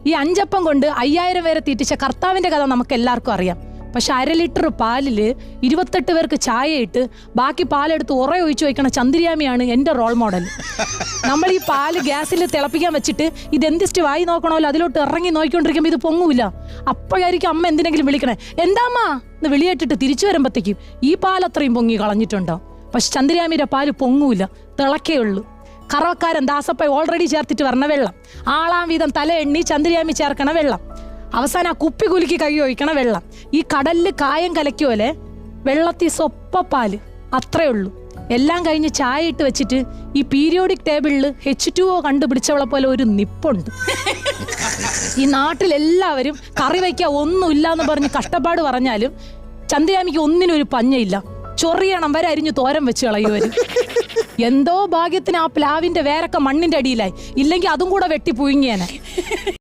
ഈ 5 അപ്പം കൊണ്ട് 5000 പേരെ തീറ്റിച്ച കർത്താവിന്റെ കഥ നമുക്ക് എല്ലാവർക്കും അറിയാം. പക്ഷെ 1/2 ലിറ്റർ പാലില് 28 പേർക്ക് ചായ ഇട്ട് ബാക്കി പാലെടുത്ത് ഒഴിച്ചു വയ്ക്കണ ചന്ദ്രിയാമിയാണ് എൻ്റെ റോൾ മോഡൽ. നമ്മൾ ഈ പാല് ഗ്യാസിൽ തിളപ്പിക്കാൻ വെച്ചിട്ട് ഇതെന്തിസ്റ്റ് വായി നോക്കണമല്ലോ, അതിലോട്ട് ഇറങ്ങി നോക്കിക്കൊണ്ടിരിക്കുമ്പോൾ ഇത് പൊങ്ങൂല. അപ്പോഴായിരിക്കും അമ്മ എന്തിനെങ്കിലും വിളിക്കണേ, എന്താമ്മ എന്ന് വിളിയേറ്റിട്ട് തിരിച്ചു വരുമ്പോഴത്തേക്കും ഈ പാൽ അത്രയും പൊങ്ങി കളഞ്ഞിട്ടുണ്ടോ. പക്ഷെ ചന്ദ്രിയാമിയുടെ പാല് പൊങ്ങൂല, തിളക്കേ ഉള്ളൂ. കറവക്കാരൻ ദാസപ്പ ഓൾറെഡി ചേർത്തിട്ട് വരണ വെള്ളം, ആളാം വീതം തല എണ്ണി ചന്ദ്രിയാമി ചേർക്കണ വെള്ളം, അവസാനം ആ കുപ്പി കുലുക്കി കൈ ഒഴിക്കണ വെള്ളം, ഈ കടലില് കായം കലക്കിയോലെ വെള്ളത്തിൽ സ്വപ്പപ്പാല്, അത്രേ ഉള്ളൂ. എല്ലാം കഴിഞ്ഞ് ചായ ഇട്ട് വെച്ചിട്ട് ഈ പീരിയോഡിക് ടേബിളിൽ H2O കണ്ടുപിടിച്ചവളെ പോലെ ഒരു നിപ്പുണ്ട്. ഈ നാട്ടിലെല്ലാവരും കറി വയ്ക്കാൻ ഒന്നുമില്ല എന്ന് പറഞ്ഞ് കഷ്ടപ്പാട് പറഞ്ഞാലും ചന്ദ്രിയാമിക്ക് ഒന്നിനും ഒരു പഞ്ഞയില്ല. ചൊറിയണം വരെ അരിഞ്ഞു തോരൻ വെച്ച് കളയുവരും. എന്തോ ഭാഗ്യത്തിന് ആ പ്ലാവിന്റെ വേരൊക്കെ മണ്ണിന്റെ അടിയിലായി, ഇല്ലെങ്കിൽ അതും കൂടെ വെട്ടി പുഴുങ്ങിയേനെ.